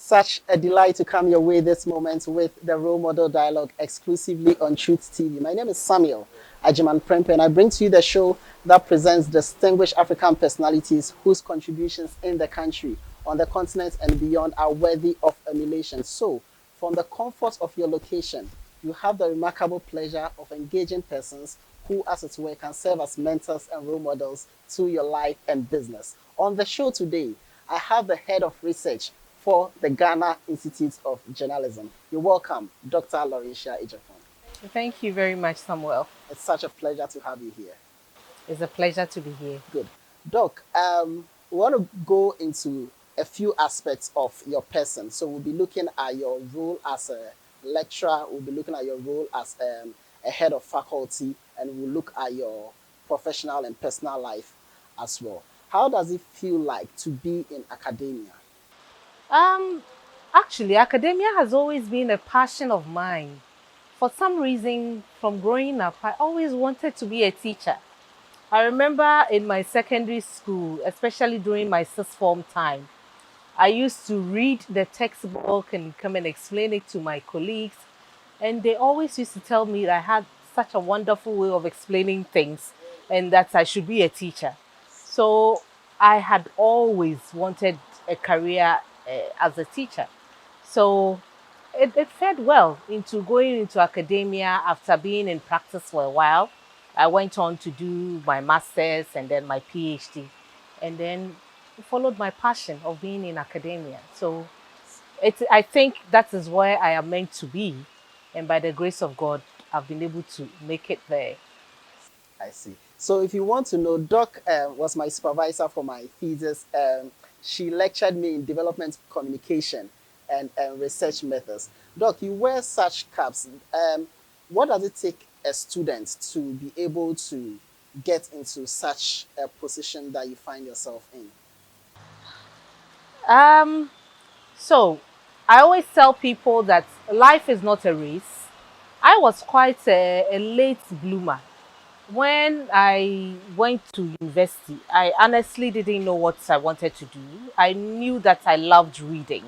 Such a delight to come your way this moment with the Role Model Dialogue exclusively on Truth TV. My name is Samuel Agyepong, and I bring to you the show that presents distinguished African personalities whose contributions in the country, on the continent, and beyond are worthy of emulation. So, from the comfort of your location, you have the remarkable pleasure of engaging persons who, as it were, can serve as mentors and role models to your life and business. On the show today, I have the head of research for the Ghana Institute of Journalism. You're welcome, Dr. Lawrencia Agyepong. Thank you very much, Samuel. It's such a pleasure to have you here. It's a pleasure to be here. Good. Doc, we want to go into a few aspects of your person. So we'll be looking at your role as a lecturer, we'll be looking at your role as a head of faculty, and we'll look at your professional and personal life as well. How does it feel like to be in academia? Um, Actually, academia has always been a passion of mine. For some reason, from growing up, I always wanted to be a teacher. I remember in my secondary school, especially during my sixth form time, I used to read the textbook and come and explain it to my colleagues. And they always used to tell me that I had such a wonderful way of explaining things and that I should be a teacher. So I had always wanted a career as a teacher. So it fed well into going into academia after being in practice for a while. I went on to do my master's and then my PhD, and then followed my passion of being in academia. So I think that is where I am meant to be, and by the grace of God, I've been able to make it there. I see. So if you want to know, Doc was my supervisor for my thesis. She lectured me in development communication and research methods. Doc, you wear such caps. What does it take a student to be able to get into such a position that you find yourself in? Um, so I always tell people that life is not a race. I was quite a late bloomer. When I went to university, I honestly didn't know what I wanted to do. I knew that I loved reading.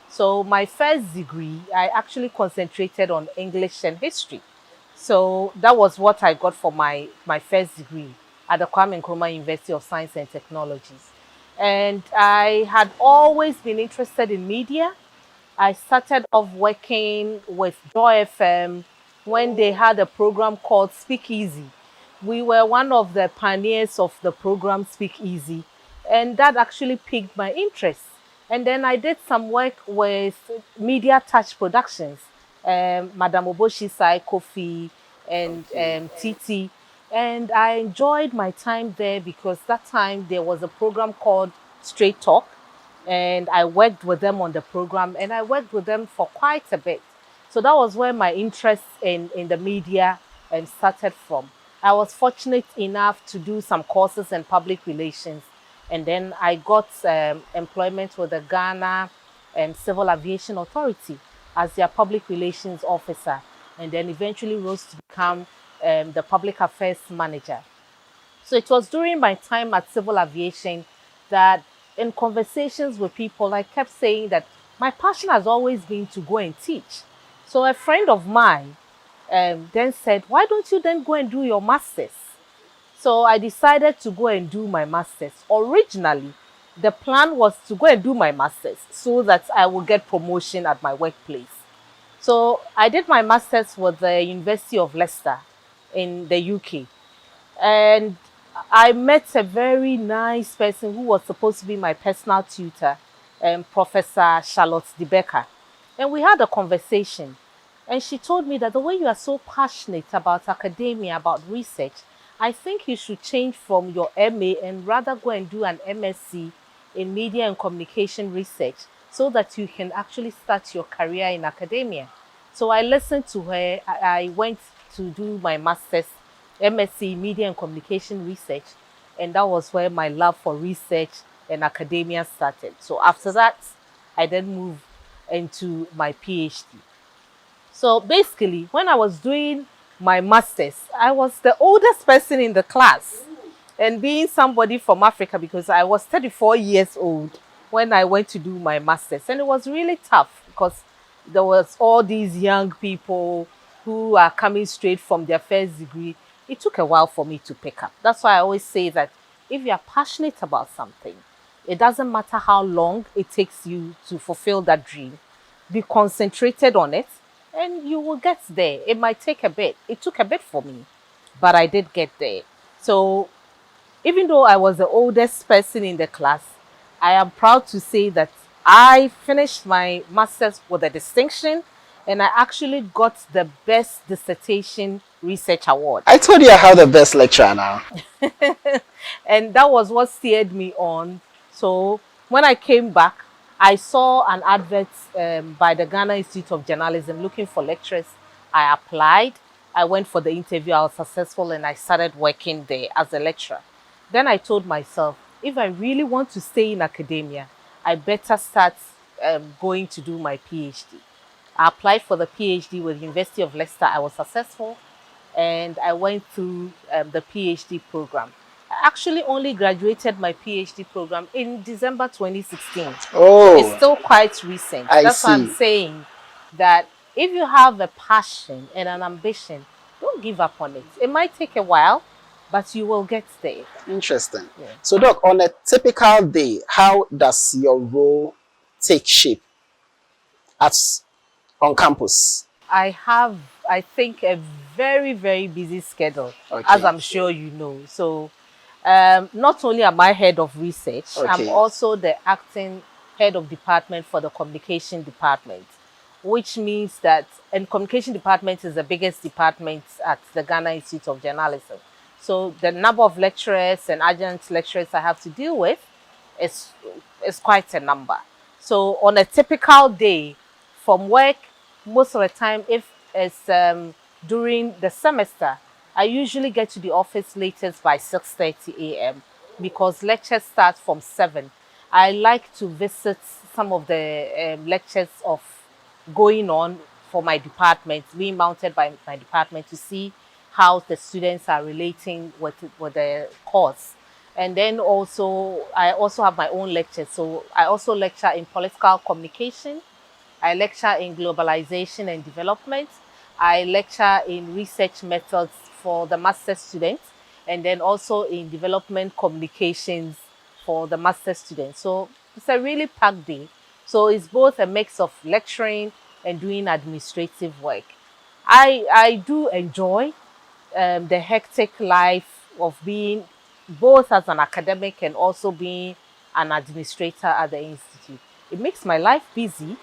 So my first degree, I actually concentrated on English and history. So that was what I got for my first degree at the Kwame Nkrumah University of Science and Technologies. And I had always been interested in media. I started off working with Joy FM when they had a program called Speak Easy. We were one of the pioneers of the program Speak Easy, and that actually piqued my interest. And then I did some work with Media Touch Productions, Madam Oboshi Sai Kofi and Okay. Titi. And I enjoyed my time there because that time there was a program called Straight Talk, and I worked with them on the program, and I worked with them for quite a bit. So that was where my interest in the media started from. I was fortunate enough to do some courses in public relations, and then I got employment with the Ghana Civil Aviation Authority as their public relations officer, and then eventually rose to become the public affairs manager. So it was during my time at Civil Aviation that in conversations with people, I kept saying that my passion has always been to go and teach. So a friend of mine then said, why don't you then go and do your master's? So I decided to go and do my master's. Originally, the plan was to go and do my master's so that I will get promotion at my workplace. So I did my master's with the University of Leicester in the UK. And I met a very nice person who was supposed to be my personal tutor, Professor Charlotte Debecker. And we had a conversation. And she told me that the way you are so passionate about academia, about research, I think you should change from your MA and rather go and do an MSc in media and communication research so that you can actually start your career in academia. So I listened to her. I went to do my master's MSc Media and Communication Research, and that was where my love for research and academia started. So after that, I then moved into my PhD. So basically, when I was doing my master's, I was the oldest person in the class. And being somebody from Africa, because I was 34 years old, when I went to do my master's. And it was really tough because there was all these young people who are coming straight from their first degree. It took a while for me to pick up. That's why I always say that if you are passionate about something, it doesn't matter how long it takes you to fulfill that dream. Be concentrated on it and you will get there. It might take a bit. It took a bit for me, but I did get there. So even though I was the oldest person in the class, I am proud to say that I finished my master's with a distinction and I actually got the best dissertation research award. I told you I have the best lecturer now. And that was what steered me on. So when I came back, I saw an advert by the Ghana Institute of Journalism looking for lecturers. I applied. I went for the interview. I was successful and I started working there as a lecturer. Then I told myself, if I really want to stay in academia, I better start going to do my PhD. I applied for the PhD with the University of Leicester. I was successful and I went through the PhD program. I actually only graduated my PhD program in December 2016. So it's Oh, still quite recent. I That's why I'm see. saying that if you have a passion and an ambition, don't give up on it. It might take a while, but you will get there. Interesting. Yeah. So, Doc, on a typical day, how does your role take shape at on campus? I have, I think, a very, very busy schedule, as Okay. I'm sure you know. So, not only am I head of research, I'm Okay. also the acting head of department for the communication department, which means that, and communication department is the biggest department at the Ghana Institute of Journalism. So the number of lecturers and adjunct lecturers I have to deal with is, is quite a number. So on a typical day from work, most of the time, if it's during the semester, I usually get to the office latest by 6:30 a.m. because lectures start from 7. I like to visit some of the lectures of going on for my department, being mounted by my department to see how the students are relating with the course. And then also, I also have my own lectures. So I also lecture in political communication. I lecture in globalization and development. I lecture in research methods for the master's students, and then also in development communications for the master's students. So it's a really packed day. So it's both a mix of lecturing and doing administrative work. I do enjoy the hectic life of being both as an academic and also being an administrator at the institute. It makes my life busy.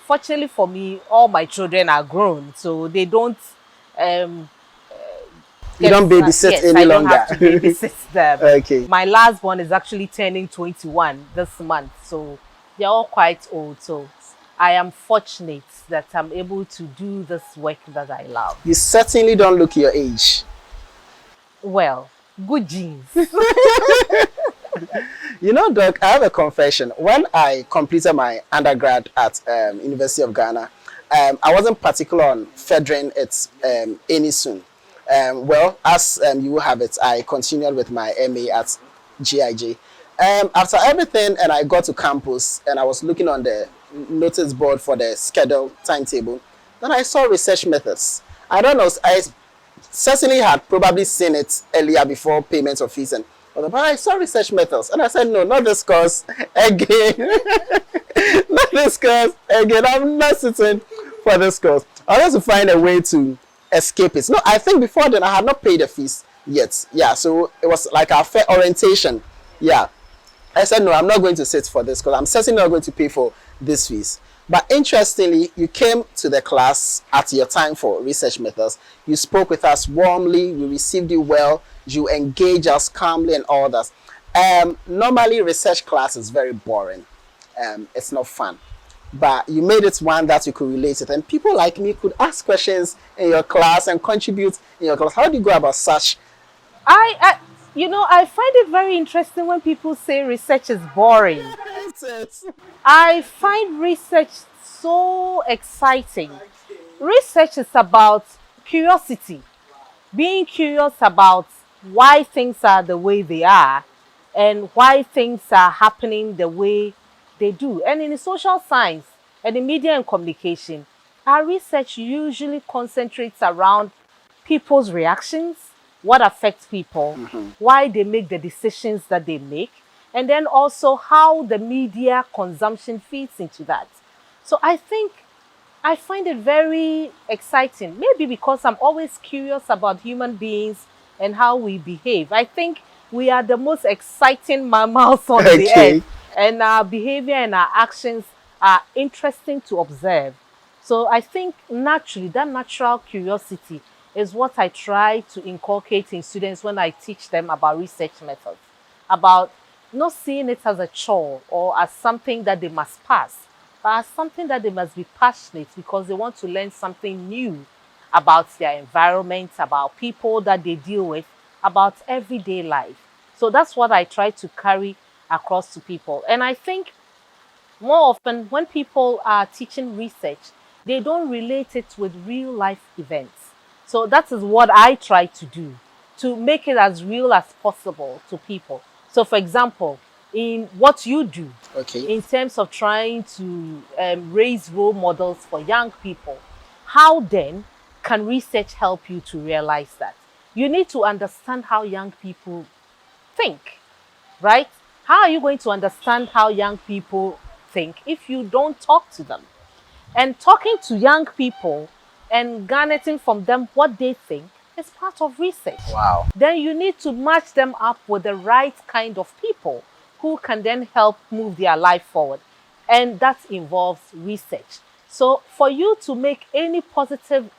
Fortunately for me, all my children are grown, so they don't um, You get. don't babysit Yes, any I don't longer. have to babysit them. Okay. My last one is actually turning 21 this month, so they're all quite old. So I am fortunate that I'm able to do this work that I love. You certainly don't look your age. Well, good genes. You know, Doc, I have a confession. When I completed my undergrad at University of Ghana, I wasn't particular on furthering it any soon. Well, as you will have it, I continued with my MA at GIJ. After everything, and I got to campus, and I was looking on the notice board for the schedule timetable, then I saw research methods. I don't know, I certainly had probably seen it earlier before payment of fees and but I saw research methods and I said no, not this course again. Not this course again. I'm not sitting for this course. I want to find a way to escape it. No, I think before then I had not paid the fees yet. Yeah, so it was like a fair orientation. Yeah, I said, no, I'm not going to sit for this because I'm certainly not going to pay for these fees. But interestingly, you came to the class at your time for research methods. You spoke with us warmly. We received you well. You engaged us calmly and all that. Normally, research class is very boring. It's not fun. But you made it one that you could relate to. And people like me could ask questions in your class and contribute in your class. How do you go about such? I I find it very interesting when people say research is boring. I find research so exciting. Research is about curiosity, being curious about why things are the way they are, and why things are happening the way they do. And in social science and in media and communication, our research usually concentrates around people's reactions, what affects people, why they make the decisions that they make, and then also how the media consumption feeds into that. So I find it very exciting, maybe because I'm always curious about human beings and how we behave. I think we are the most exciting mammals on the earth, Okay. and our behavior and our actions are interesting to observe. So I think naturally, that natural curiosity is what I try to inculcate in students when I teach them about research methods, about not seeing it as a chore or as something that they must pass, but as something that they must be passionate because they want to learn something new about their environment, about people that they deal with, about everyday life. So that's what I try to carry across to people. And I think more often when people are teaching research, they don't relate it with real life events. So that is what I try to do, to make it as real as possible to people. So for example, in what you do, Okay. in terms of trying to raise role models for young people, how then can research help you to realize that? You need to understand how young people think, right? How are you going to understand how young people think if you don't talk to them? And talking to young people and garnering from them what they think is part of research. Wow. Then you need to match them up with the right kind of people who can then help move their life forward. And that involves research. So for you to make any positive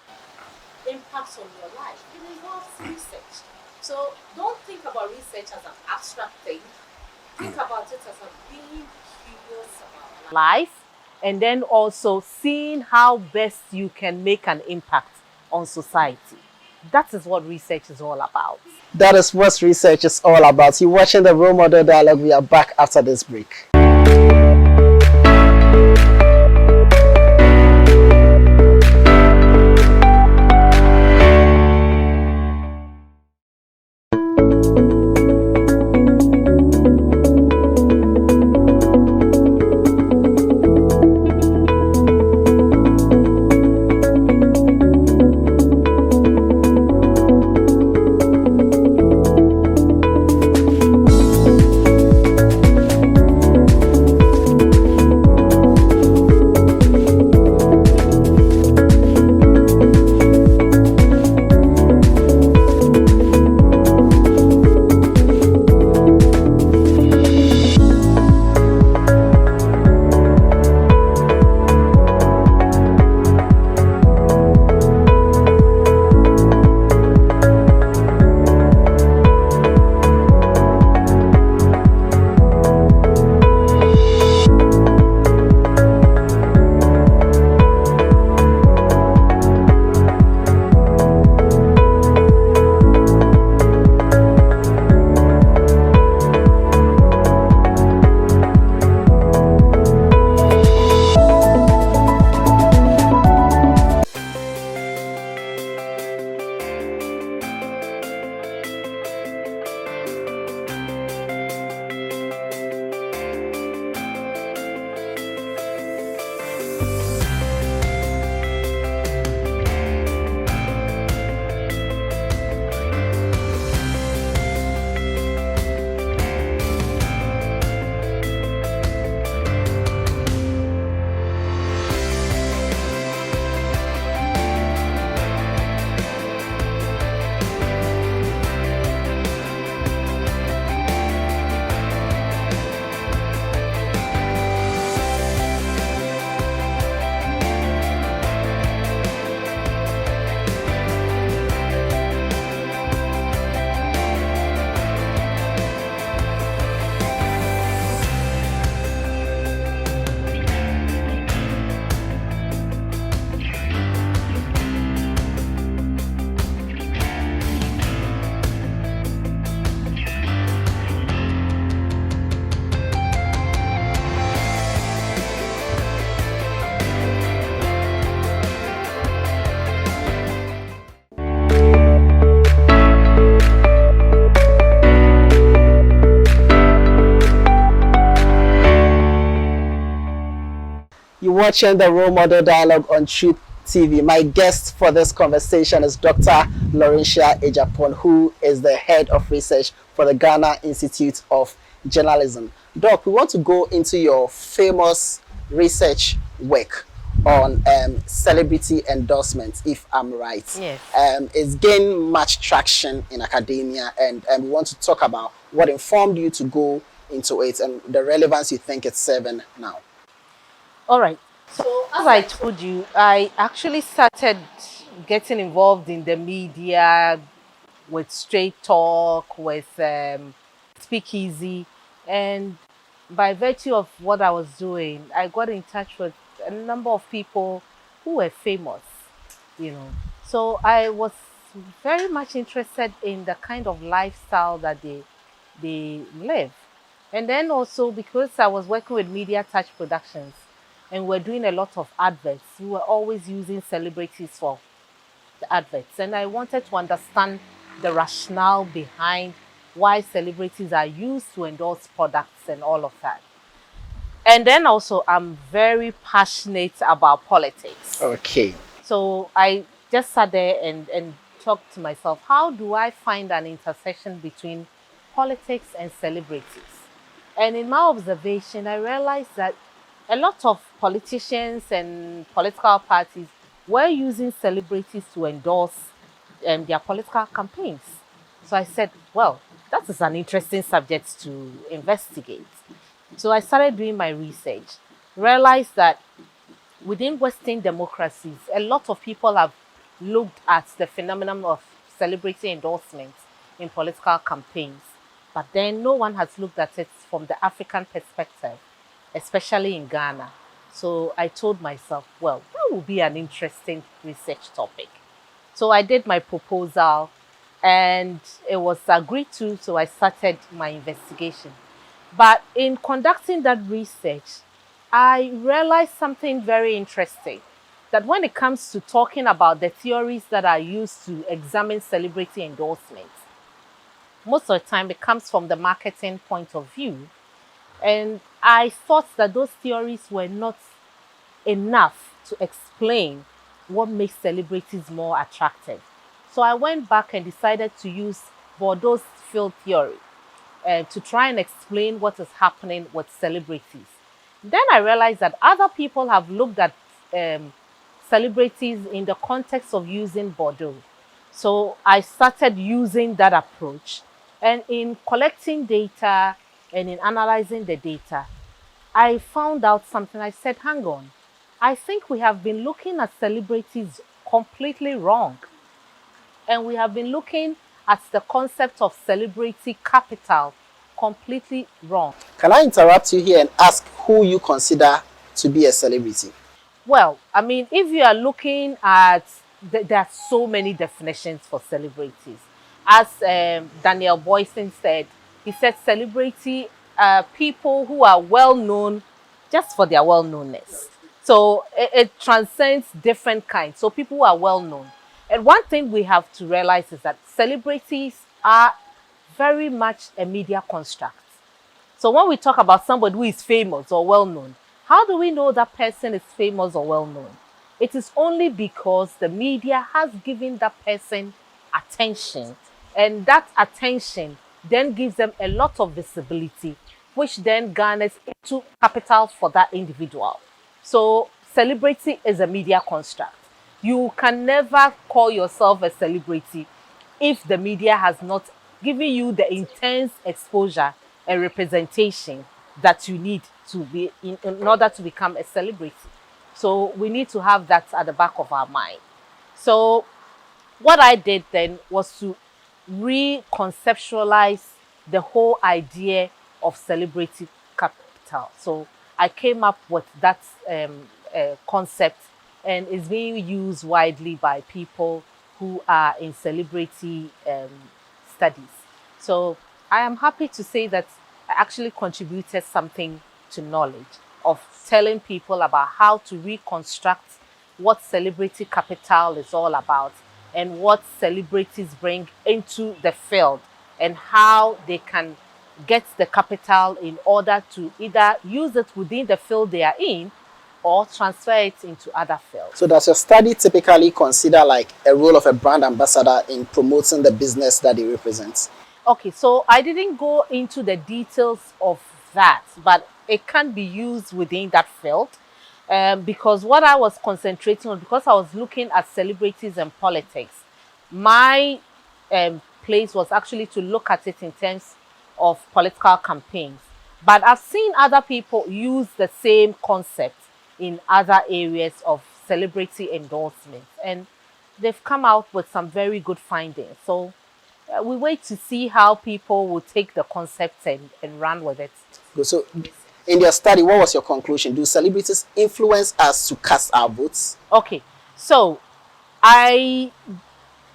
impacts on your life, it involves research. So don't think about research as an abstract thing. Think about it as a being curious about life, and then also seeing how best you can make an impact on society. That is what research is all about. That is what research is all about. You're watching the Role Model Dialogue. We are back after this break. watching the Role Model Dialogue on Truth TV. My guest for this conversation is Dr. Lawrencia Agyepong, who is the head of research for the Ghana Institute of Journalism. Doc, we want to go into your famous research work on celebrity endorsements, if I'm right. Yes. It's gained much traction in academia, and we want to talk about what informed you to go into it and the relevance you think it's serving now. All right. So, as I told you, I actually started getting involved in the media with Straight Talk, with Speakeasy, and by virtue of what I was doing, I got in touch with a number of people who were famous, you know. So I was very much interested in the kind of lifestyle that they live. And then also because I was working with Media Touch Productions and we're doing a lot of adverts, we were always using celebrities for the adverts. And I wanted to understand the rationale behind why celebrities are used to endorse products and all of that. And then also, I'm very passionate about politics. Okay. So I just sat there and talked to myself, how do I find an intersection between politics and celebrities? And in my observation, I realized that a lot of politicians and political parties were using celebrities to endorse their political campaigns. So I said, well, that is an interesting subject to investigate. So I started doing my research, realized that within Western democracies, a lot of people have looked at the phenomenon of celebrity endorsements in political campaigns, but then no one has looked at it from the African perspective, especially in Ghana. So I told myself, well, that would be an interesting research topic. So I did my proposal and it was agreed to, so I started my investigation. But in conducting that research, I realized something very interesting, that when it comes to talking about the theories that are used to examine celebrity endorsements, most of the time it comes from the marketing point of view. And I thought that those theories were not enough to explain what makes celebrities more attractive. So I went back and decided to use Bordeaux's field theory to try and explain what is happening with celebrities. Then I realized that other people have looked at celebrities in the context of using Bordeaux. So I started using that approach. And in collecting data and in analyzing the data, I found out something. I said, hang on, I think we have been looking at celebrities completely wrong. And we have been looking at the concept of celebrity capital completely wrong. Can I interrupt you here and ask who you consider to be a celebrity? Well, I mean, if you are looking at, there are so many definitions for celebrities. As Daniel Boyson said, he said celebrity are people who are well known just for their well knownness. So it transcends different kinds. So people who are well known. And one thing we have to realize is that celebrities are very much a media construct. So when we talk about somebody who is famous or well known, how do we know that person is famous or well known? It is only because the media has given that person attention, and that attention then gives them a lot of visibility, which then garners into capital for that individual. So celebrity is a media construct. You can never call yourself a celebrity if the media has not given you the intense exposure and representation that you need to be in order to become a celebrity. So we need to have that at the back of our mind. So what I did then was to reconceptualize the whole idea of celebrity capital. So I came up with that concept, and it's being used widely by people who are in celebrity studies. So I am happy to say that I actually contributed something to knowledge of telling people about how to reconstruct what celebrity capital is all about and what celebrities bring into the field and how they can get the capital in order to either use it within the field they are in or transfer it into other fields. So does your study typically consider like a role of a brand ambassador in promoting the business that they represent? Okay, so I didn't go into the details of that, but it can be used within that field. Because what I was concentrating on, because I was looking at celebrities and politics, my place was actually to look at it in terms of political campaigns. But I've seen other people use the same concept in other areas of celebrity endorsements, and they've come out with some very good findings. So we wait to see how people will take the concept and run with it. Good. So in your study, what was your conclusion? Do celebrities influence us to cast our votes? Okay, so I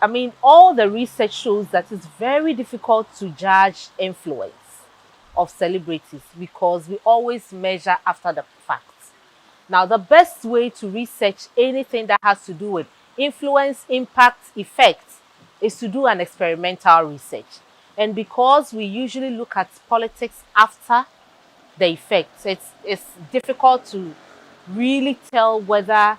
mean, all the research shows that it's very difficult to judge influence of celebrities because we always measure after the facts. Now, the best way to research anything that has to do with influence, impact, effects is to do an experimental research. And because we usually look at politics after the effects, it's difficult to really tell whether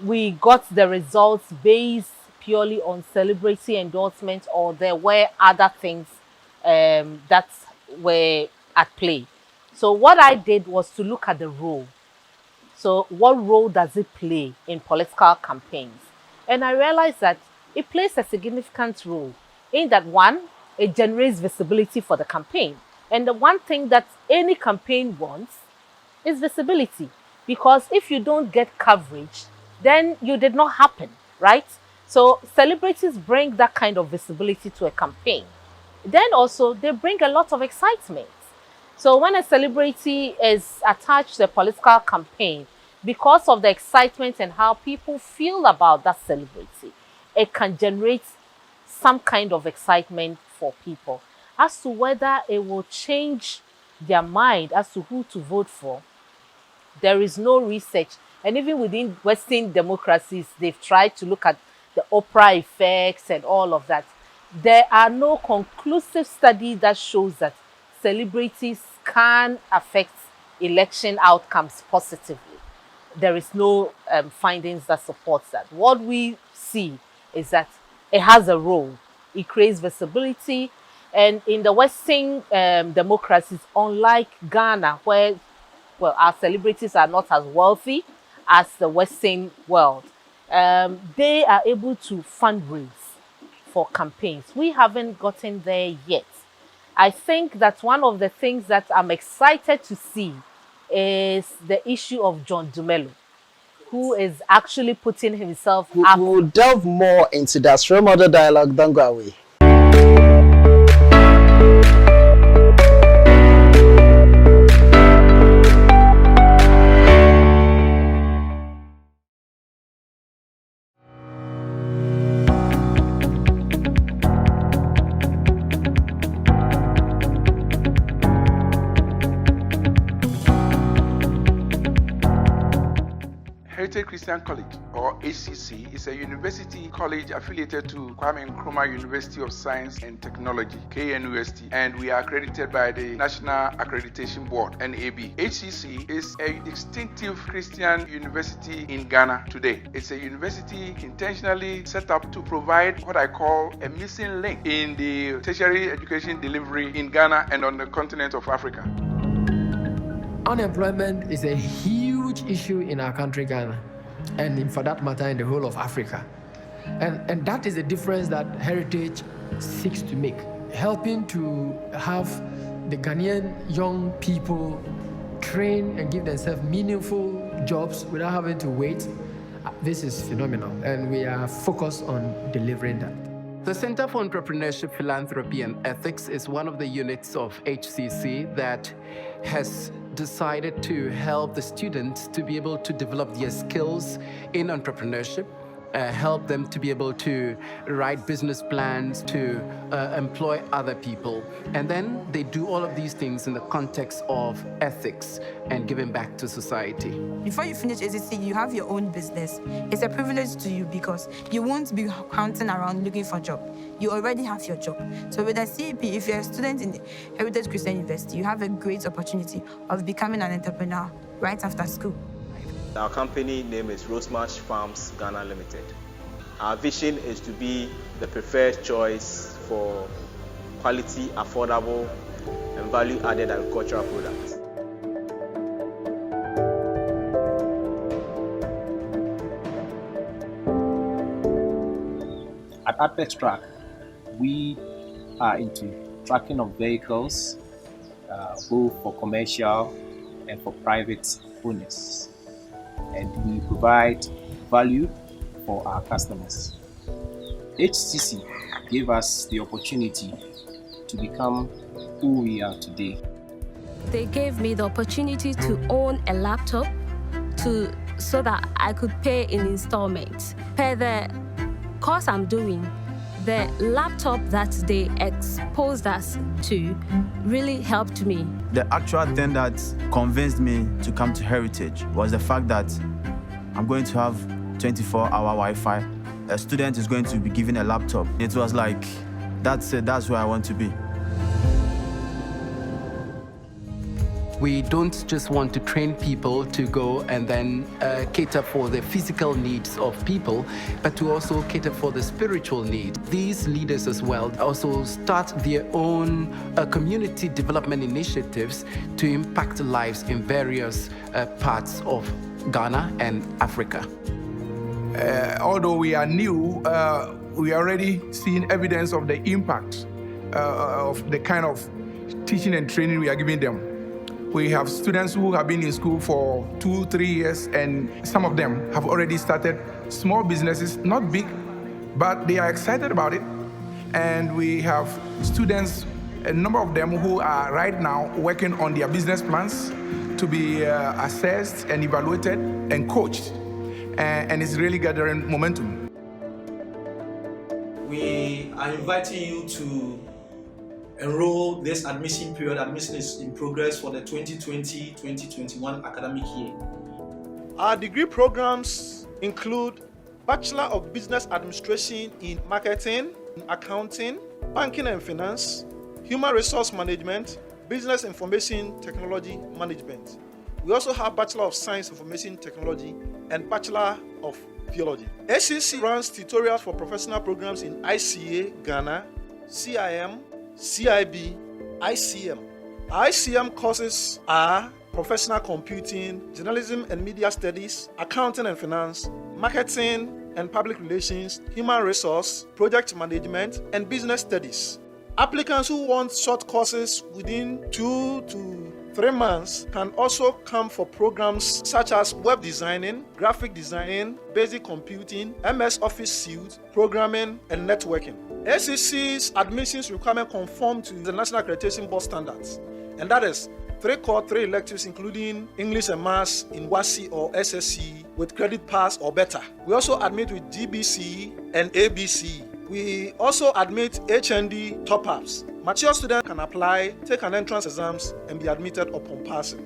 we got the results based purely on celebrity endorsement or there were other things that were at play. So what I did was to look at the role. So what role does it play in political campaigns? And I realized that it plays a significant role in that, one, it generates visibility for the campaign. And the one thing that any campaign wants is visibility. Because if you don't get coverage, then you did not happen, right? So celebrities bring that kind of visibility to a campaign. Then also, they bring a lot of excitement. So when a celebrity is attached to a political campaign, because of the excitement and how people feel about that celebrity, it can generate some kind of excitement for people. As to whether it will change their mind as to who to vote for, there is no research. And even within Western democracies, they've tried to look at the Oprah effects and all of that. There are no conclusive studies that shows that celebrities can affect election outcomes positively. There is no findings that support that. What we see is that it has a role. It creates visibility. And in the Western democracies, unlike Ghana, where, well, our celebrities are not as wealthy as the Western world, they are able to fundraise for campaigns. We haven't gotten there yet. I think that one of the things that I'm excited to see is the issue of John Dumelo, who is actually putting himself up. We will delve more into that. Role model dialogue, don't go away. Heritage Christian College, or HCC, is a university college affiliated to Kwame Nkrumah University of Science and Technology, KNUST, and we are accredited by the National Accreditation Board, NAB. HCC is a distinctive Christian university in Ghana today. It's a university intentionally set up to provide what I call a missing link in the tertiary education delivery in Ghana and on the continent of Africa. Unemployment is a huge issue in our country, Ghana, and for that matter, in the whole of Africa. And that is the difference that Heritage seeks to make, helping to have the Ghanaian young people train and give themselves meaningful jobs without having to wait. This is phenomenal, and we are focused on delivering that. The Center for Entrepreneurship, Philanthropy and Ethics is one of the units of HCC that has decided to help the students to be able to develop their skills in entrepreneurship, help them to be able to write business plans, to employ other people. And then they do all of these things in the context of ethics and giving back to society. Before you finish HCC, you have your own business. It's a privilege to you because you won't be hunting around looking for a job. You already have your job. So with a CEP, if you're a student in Heritage Christian University, you have a great opportunity of becoming an entrepreneur right after school. Our company name is Rosemarsh Farms Ghana Limited. Our vision is to be the preferred choice for quality, affordable, and value-added agricultural products. At Apex Track, we are into tracking of vehicles, both for commercial and for private owners. And we provide value for our customers. HCC gave us the opportunity to become who we are today. They gave me the opportunity to own a laptop so that I could pay in installments. Per the course I'm doing, the laptop that they exposed us to really helped me. The actual thing that convinced me to come to Heritage was the fact that I'm going to have 24-hour Wi-Fi. A student is going to be given a laptop. It was like, that's it, that's where I want to be. We don't just want to train people to go and then cater for the physical needs of people, but to also cater for the spiritual need. These leaders as well also start their own community development initiatives to impact lives in various parts of Ghana and Africa. Although we are new, we are already seeing evidence of the impact of the kind of teaching and training we are giving them. We have students who have been in school for 2-3 years, and some of them have already started small businesses, not big, but they are excited about it. And we have students, a number of them who are right now working on their business plans to be assessed and evaluated and coached. And it's really gathering momentum. We are inviting you to enroll this admission period. Admission is in progress for the 2020-2021 academic year. Our degree programs include Bachelor of Business Administration in Marketing, Accounting, Banking and Finance, Human Resource Management, Business Information Technology Management. We also have Bachelor of Science Information Technology and Bachelor of Theology. HCC runs tutorials for professional programs in ICA, Ghana, CIM, CIB, ICM. ICM courses are Professional Computing, Journalism and Media Studies, Accounting and Finance, Marketing and Public Relations, Human Resource, Project Management, and Business Studies. Applicants who want short courses within 2 to 3 months can also come for programs such as web designing, graphic designing, basic computing, MS Office Suite, programming, and networking. SEC's admissions requirement conform to the National Accreditation Board standards, and that is 3 core, 3 electives including English and Maths in WASI or SSC with credit pass or better. We also admit with GBC and ABC. We also admit HND top-ups. Mature students can apply, take an entrance exams, and be admitted upon passing.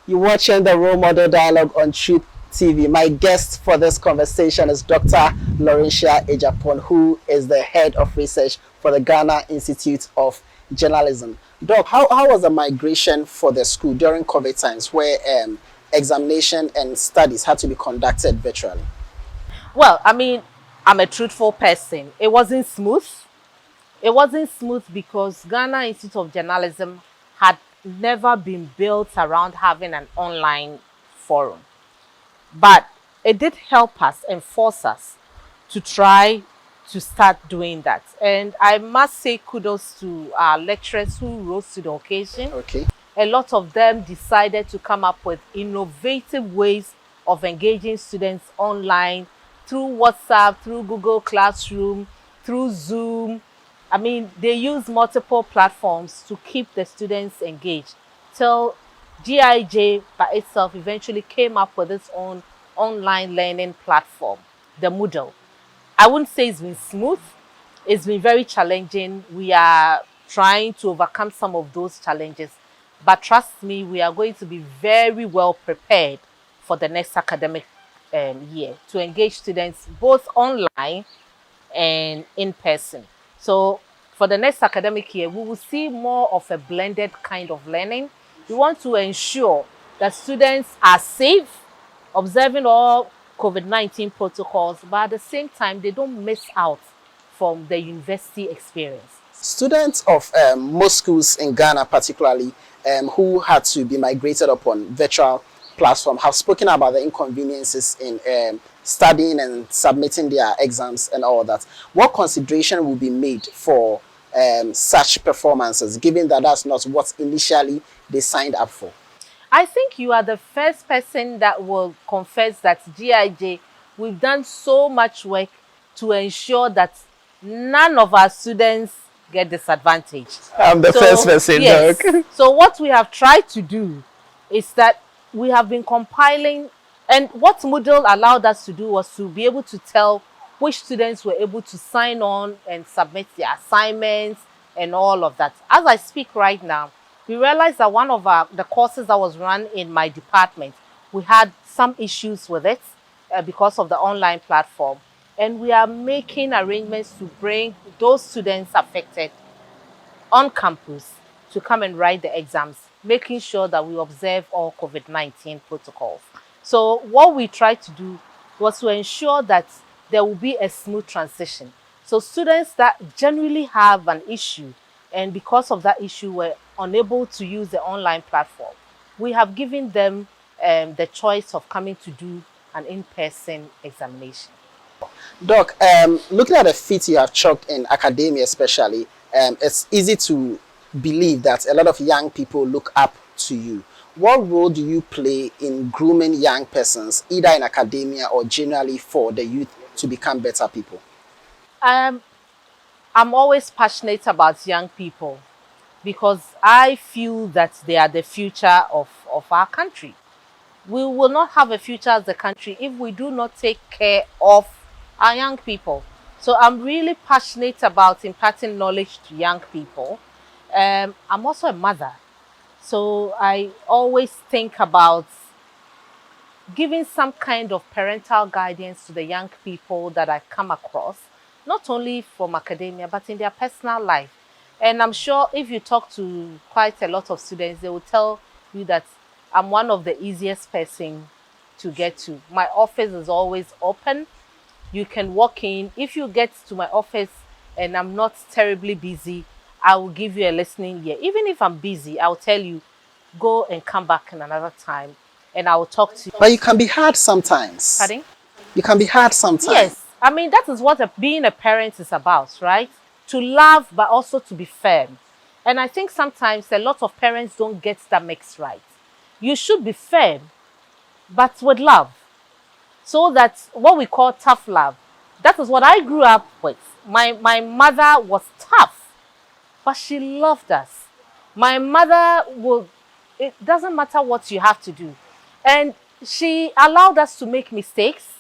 You're watching the Role Model Dialogue on Truth TV. My guest for this conversation is Dr. Lawrencia Agyepong, who is the head of research for the Ghana Institute of Journalism. Doc, how was the migration for the school during COVID times where examination and studies had to be conducted virtually? Well, I mean, I'm a truthful person. It wasn't smooth. It wasn't smooth because Ghana Institute of Journalism had never been built around having an online forum. But it did help us and force us to try to start doing that. And I must say kudos to our lecturers who rose to the occasion. Okay. A lot of them decided to come up with innovative ways of engaging students online through WhatsApp, through Google Classroom, through Zoom. I mean, they use multiple platforms to keep the students engaged till GIJ by itself eventually came up with its own online learning platform, the Moodle. I wouldn't say it's been smooth. It's been very challenging. We are trying to overcome some of those challenges. But trust me, we are going to be very well prepared for the next academic year to engage students both online and in person. So for the next academic year, we will see more of a blended kind of learning. We want to ensure that students are safe, observing all COVID-19 protocols, but at the same time, they don't miss out from the university experience. Students of most schools in Ghana, particularly, who had to be migrated upon virtual platform, have spoken about the inconveniences in studying and submitting their exams and all that. What consideration will be made for such performances, given that that's not what initially they signed up for? I think you are the first person that will confess that GIJ, we've done so much work to ensure that none of our students get disadvantaged. I'm the first person, yes. Doc. So what we have tried to do is that we have been compiling, and what Moodle allowed us to do was to be able to tell which students were able to sign on and submit their assignments and all of that. As I speak right now, we realized that one of the courses that was run in my department, we had some issues with it because of the online platform. And we are making arrangements to bring those students affected on campus to come and write the exams, making sure that we observe all COVID-19 protocols. So what we tried to do was to ensure that there will be a smooth transition. So students that generally have an issue and because of that issue were unable to use the online platform, we have given them the choice of coming to do an in-person examination. Doc, looking at the feat you have chalked in academia especially, it's easy to believe that a lot of young people look up to you. What role do you play in grooming young persons, either in academia or generally for the youth to become better people? I'm always passionate about young people because I feel that they are the future of our country. We will not have a future as a country if we do not take care of our young people. So I'm really passionate about imparting knowledge to young people. I'm also a mother. So I always think about giving some kind of parental guidance to the young people that I come across, not only from academia, but in their personal life. And I'm sure if you talk to quite a lot of students, they will tell you that I'm one of the easiest person to get to. My office is always open. You can walk in. If you get to my office and I'm not terribly busy, I will give you a listening ear. Even if I'm busy, I'll tell you, go and come back in another time and I will talk to you. But you can be hard sometimes. Pardon? You can be hard sometimes. Yes. I mean, that is what being a parent is about, right? To love, but also to be firm. And I think sometimes a lot of parents don't get that mix right. You should be firm, but with love. So that's what we call tough love. That is what I grew up with. My mother was tough, but she loved us. My mother would, it doesn't matter what you have to do. And she allowed us to make mistakes,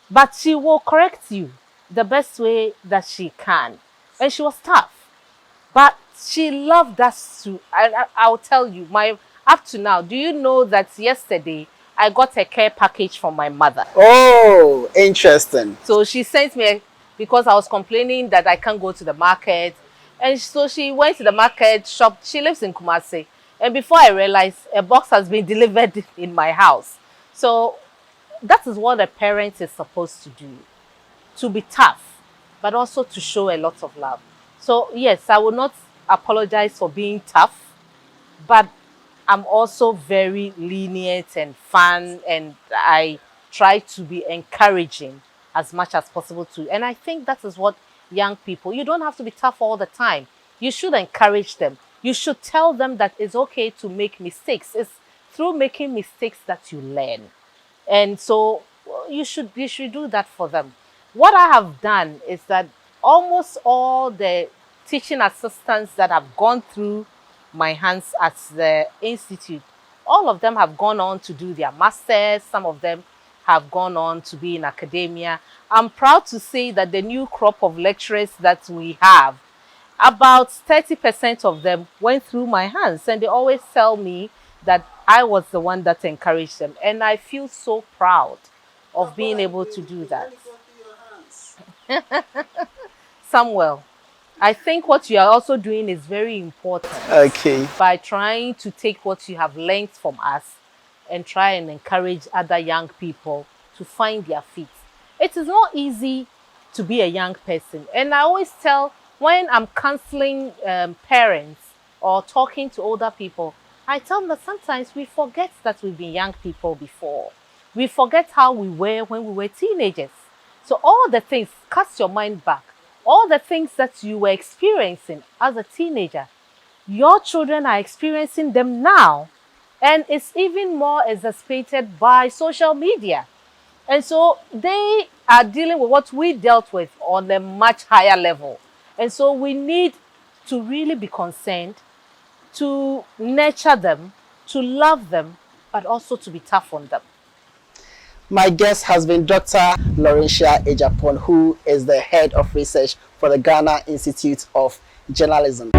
but she will correct you the best way that she can. And she was tough, but she loved us too. I'll tell you, up to now, do you know that yesterday I got a care package from my mother? Oh, interesting. So she sent me, because I was complaining that I can't go to the market. And so she went to the market, shop. She lives in Kumasi. And before I realized, a box has been delivered in my house. So that is what a parent is supposed to do. To be tough, but also to show a lot of love. So yes, I will not apologize for being tough, but I'm also very lenient and fun, and I try to be encouraging as much as possible too. And I think that is what young people, you don't have to be tough all the time. You should encourage them. You should tell them that it's okay to make mistakes. It's through making mistakes that you learn. And so you should do that for them. What I have done is that almost all the teaching assistants that have gone through my hands at the institute, All of them have gone on to do their masters. Some of them have gone on to be in academia. I'm proud to say that the new crop of lecturers that we have, about 30% of them went through my hands, and they always tell me that I was the one that encouraged them. And I feel so proud of being able to do that. Samuel, I think what you are also doing is very important. Okay. By trying to take what you have learned from us and try and encourage other young people to find their feet. It is not easy to be a young person. And I always tell, when I'm counseling parents or talking to older people, I tell them that sometimes we forget that we've been young people before. We forget how we were when we were teenagers. So all the things, cast your mind back, all the things that you were experiencing as a teenager, your children are experiencing them now. And it's even more exacerbated by social media. And so they are dealing with what we dealt with on a much higher level. And so we need to really be concerned, to nurture them, to love them, but also to be tough on them. My guest has been Dr. Lawrencia Agyepong, who is the head of research for the Ghana Institute of Journalism.